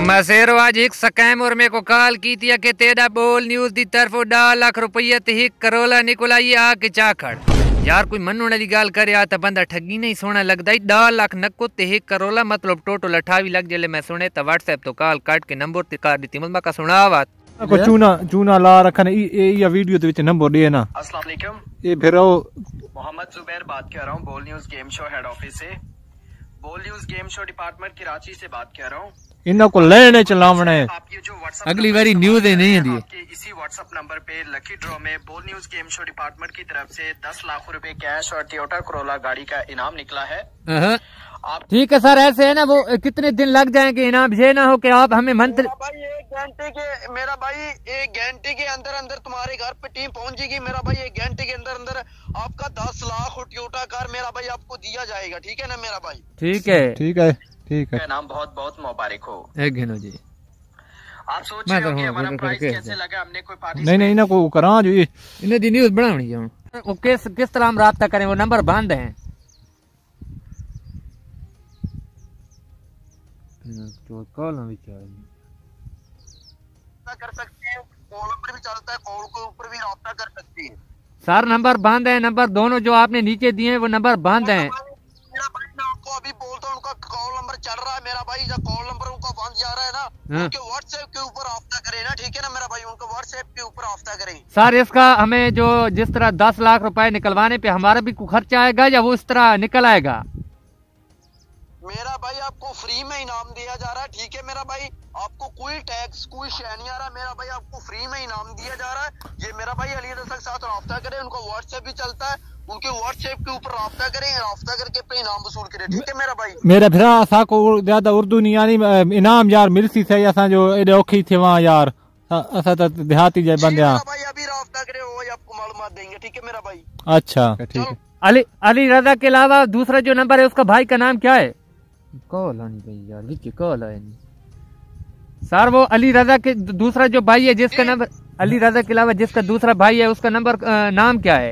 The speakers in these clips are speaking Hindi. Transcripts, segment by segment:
मसेरो आज एक स्कैम और मेरे को कॉल की थी कि तेरा बोल न्यूज की तरफ 10 लाख रुपये ते ही करोला निकलाई आके चाखड़ यार कोई मन वाली गाल करे आ तो बंदा ठगी नहीं सोना लगता ही 10 लाख नक्को ते ही करोला मतलब टोटल 28 लाख जले मैं सुने तो व्हाट्सएप तो कॉल काट के नंबर ते कर दी मुझे का सुना बात को चूना ला रखन ये वीडियो दे विच नंबर दे ना। अस्सलाम वालेकुम, ये फिर मोहम्मद जुबैर बात कर रहा हूँ बोल news game show head office से। बोल news game show department Karachi से बात कर रहा हूँ। इन्हों को लेने चलावने आपकी जो व्हाट्सएप अगली बारी न्यूज नहीं है इसी व्हाट्सएप नंबर पे लकी ड्रॉ में बोल न्यूज गेम शो डिपार्टमेंट की तरफ से 10 लाख रुपए कैश और टोयोटा कोरोला गाड़ी का इनाम निकला है। ठीक है सर, ऐसे है ना वो कितने दिन लग जाएंगे इनाम ये ना हो कि आप हमें मंत्र भाई 1 घंटे के मेरा भाई 1 घंटे के अंदर अंदर तुम्हारे घर पे टीम पहुंच जाएगी मेरा भाई। 1 घंटे के अंदर अंदर आपका 10 लाख और टोयोटा कार मेरा भाई आपको दिया जाएगा। ठीक है ना मेरा भाई? ठीक है ठीक है ठीक है। नाम बहुत बहुत मुबारक हो। एक घिनो जी आप सोच रहे हो कि हमारा प्राइस कैसे लगा? हमने कोई पार्टी नहीं ना को करा जो इन्हें दी न्यूज बनानी है वो किस तरह हम राब्ता करें? वो नंबर बंद है कॉल कर सकते हैं, कॉल पर भी चलता है, कॉल के ऊपर भी राब्ता कर सकते हैं। सर नंबर बंद है, नंबर दोनों जो आपने नीचे दिए हैं वो नंबर बंद है। मेरा भाई मैं आपको अभी बोलता हूँ उनका कॉल नंबर चल रहा है मेरा भाई। जब कॉल नंबर उनका बंद जा रहा है ना उनके व्हाट्सएप के ऊपर राब्ता करें ना। ठीक है ना मेरा भाई? उनका व्हाट्सएप के ऊपर राब्ता करें। सर इसका हमें जो जिस तरह 10 लाख रुपए निकलवाने पे हमारा भी कुछ खर्चा आएगा या वो इस तरह निकल आएगा? मेरा भाई आपको फ्री में इनाम दिया जा रहा है। ठीक है मेरा भाई? आपको कोई टैक्स कोई शे नहीं आ रहा मेरा भाई। आपको फ्री में इनाम दिया जा रहा है। ये मेरा भाई अली रज़ा के साथ राब्ता करें, उनका व्हाट्सएप भी चलता है, उनके व्हाट्सएप के ऊपर राब्ता करें, राब्ता करके अपने इनाम वसूल करें। ठीक है मेरा भाई? मेरा भरा असा को ज्यादा उर्दू नहीं आनी इनाम यार मिलती सही असा जो एडे औखी थे वहां यार असा तो देहाती जाए बंदे भाई अभी राब्ता करें वो आपको मालूमात देंगे। ठीक है मेरा भाई? अच्छा ठीक है। अली रज़ा के अलावा दूसरा जो नंबर है उसका भाई का नाम क्या है? कॉल आनी भाई यार विच कॉल है सर। वो अली रज़ा के दूसरा जो भाई है जिसका नंबर अली रज़ा के अलावा जिसका दूसरा भाई है उसका नंबर नाम क्या है?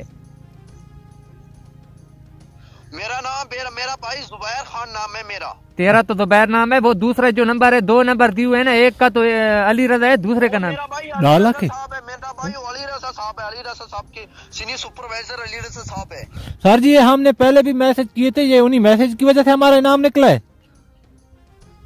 मेरा नाम मेरा भाई जुबैर खान नाम है मेरा। तेरा तो जुबैर नाम है। वो दूसरा जो नंबर है 2 नंबर दिए हुए है ना, एक का तो अली रज़ा है, दूसरे का नाम मेरा भाई अली रज़ा साहब है। अली रज़ा साहब के सीनियर सुपरवाइजर अली रज़ा साहब है। सर जी हमने पहले भी मैसेज किए थे, ये उन्हीं मैसेज की वजह से हमारा इनाम निकला है।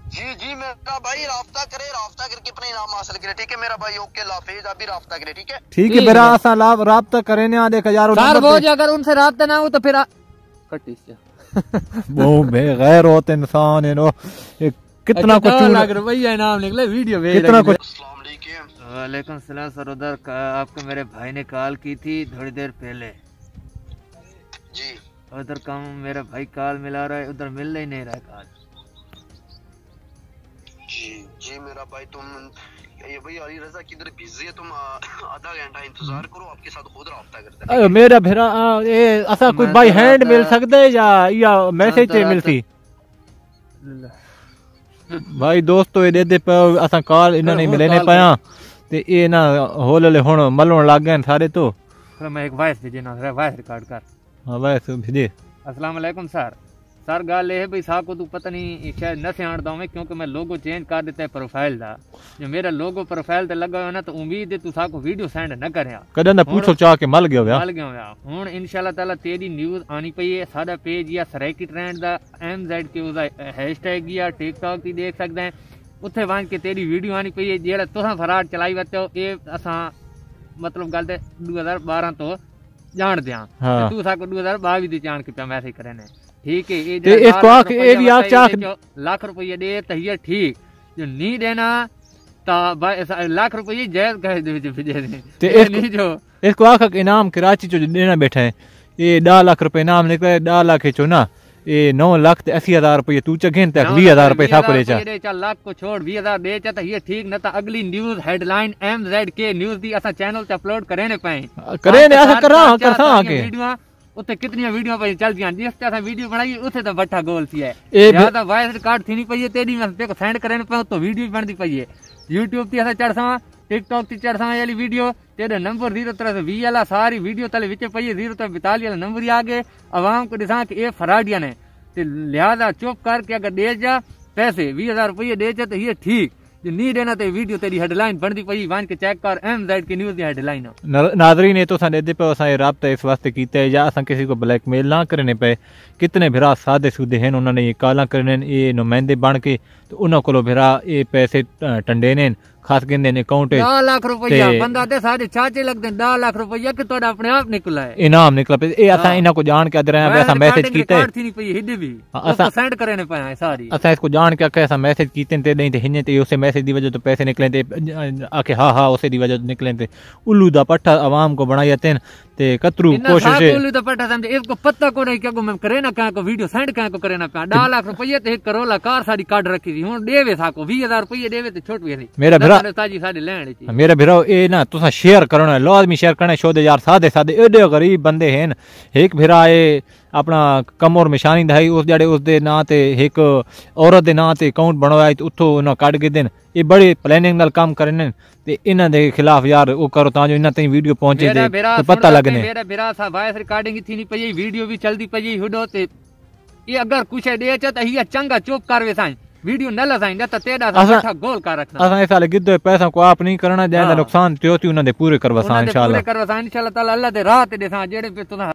जी मेरा भाई राब्ता करे, राब्ता करके अपना इनाम हासिल करे। ठीक है मेरा भाई? ओके लाफिज अभी राब्ता करे। ठीक है ठीक है मेरा आसा राब्ता करे ना देखा यार सर वो अगर उनसे राब्ता ना हो तो फिर वो बेगैर होते इंसान है नो कितना कुछ भैया इनाम निकले वीडियो कितना कुछ। वालेकुम सलाम सर। उधर आपको मेरे भाई ने कॉल की थी थोड़ी देर पहले जी। उधर कम मेरा भाई कॉल मिला रहा है, उधर मिल ही नहीं रहा कॉल। जी मेरा भाई तुम ये भाई अली रज़ा किधर बिजी है, तुम आधा घंटा इंतजार करो, आपके साथ खुद राब्ता करते हैं। मेरा भेरा ये असा कोई बाय हैंड मिल सकता है या मैसेज से मिलती? भाई दोस्तों ये दे पे असा कॉल इन्होंने मिले नहीं पाया ते ये ना होले हुन मलण लग गए सारे। तो मैं एक वॉइस भेजे ना वॉइस रिकॉर्ड कर। हां वॉइस भेजे। अस्सलाम वालेकुम सर गल है भाई साहब को तू पता नहीं शायद न सियाणदा मैं क्योंकि मैं लोगो चेंज कर दिता है प्रोफाइल दा। जो मेरा लोगो प्रोफाइल ते लगा हो ना तो उम्मीद है तू साहब को वीडियो सेंड न करया कदे ना पूछो चाह के मल गया हुन इंशाल्लाह ताला तेरी न्यूज आनी पई है। साडा पेज या सराइकी ट्रेंड दा MZ के उदा हैशटैग या टिकटॉक दी देख सकदे हैं, उत्थे वांच के तेरी वीडियो आनी पई है जेड़ा तुसा फराड चलाई वते हो। ए असा मतलब गल ते 2012 तो जान दिया तू साहब को 2022 दी जान के पे मैसेज करे ने। ठीक है ये इसको आख ये भी आख चाख लाख रुपये दे तो ये ठीक जो नहीं देना तो लाख रुपये जायज कह दे जो इसको आख इनाम कराची जो देना बैठा है ये 10 लाख रुपए इनाम निकले 10 लाख चो ना ये 9 लाख 80,000 रुपये तू चगेन तक 20,000 रुपये था को चा लाख को छोड़ 20,000 दे चा ये ठीक न था। अगली न्यूज हेडलाइन MZ के न्यूज दी असा चैनल ते अपलोड करे ने पाए करे ने ऐसा करा करसा आके वीडियो उत्ते कितनी वीडियो पे चलदियां जिस तरह वीडियो बनाई उसे तो बट्ठा गोल थी है या तो वॉइस रिकॉर्ड थी नहीं पई है तेरी मैं देखो सेंड करे पे तो वीडियो बनदी पई है। YouTube ती असा चढ़सा टिकटॉक ती चढ़सा वाली वीडियो तेरे नंबर 0320 वाला सारी वीडियो तले विच पई है 0342 वाला नंबर ही आगे आवाम को दिसा कि ये फराडिया ने ते लिहाजा चुप करके अगर दे जा पैसे 20,000 रुपये दे जा तो ये ठीक जे नी देना ते वीडियो तेरी हेडलाइन बनदी पई वन के चेक कर MZ की न्यूज़ दी हेडलाइन। नाज़रीन तो देते पे असां राब्ता इस वास्ते कीता है या असां किसी को ब्लैकमेल ना करने पे। कितने भिरा सादे सूदे हैं उन्होंने ये काला करने ये नुमाइंदे बन के तो उन्होंने को भिरा ये पैसे टंडे ने खास गिनदे ने अकाउंट 10 लाख रुपया बंदा ते सारे चाचे लगदे 10 लाख रुपया कि तोड़ा अपने आप निकला है इनाम निकला पे ए असां इना को जान के अदर है असां मैसेज कीते थी नहीं पई हिड भी असां सेंड करने पे है सारी असां इसको जान के असां मैसेज कीते ते नहीं ते हिने ते उसे मैसेज दी वजह तो पैसे निकले ते आके हां उसे दी वजह तो निकले ते उल्लू दा पट्टा आवाम को बनाया ते कतरू कोशिश है उल्लू दा पट्टा समझे इसको पता को नहीं क्या मैं करे ना क्या को वीडियो सेंड क्या को करे ना 10 लाख रुपया ते 1 करोड़ कार सारी कार्ड रखी थी हुन देवे साको 20000 रुपया देवे ते छोट भी मेरा भरा ताजी साडी मेरे भिरो ए ना तुसा शेयर करना लाजमी शेयर करना शोदे यार सादे सादे एडे गरीब बंदे हैं एक भिरा ए अपना कमर निशानी दहाई उस जड़े उस दे ना ते एक औरत दे ना ते अकाउंट बनवाया तो उतो ना काट के देन ये बड़ी प्लानिंग नाल काम करने ते इना दे खिलाफ यार वो करो तां जो इना ताई वीडियो पहुंचे दे तो पता लगने मेरा भिरा सा वॉइस रिकॉर्डिंग थी नहीं पई वीडियो भी चलदी पई हुडो ते ये अगर कुछ दे च त हिया चंगा चुप करवे साईं वीडियो न लसाइंदा त तेड़ा सा गोल कर रखना असा ऐसा लगे दो पैसा को आप नहीं करना ज्यादा नुकसान त्यो ती उन्हां दे पूरे करवा सा इंशाल्लाह ताला अल्लाह दे राह ते देसा जेड़े पे तुसा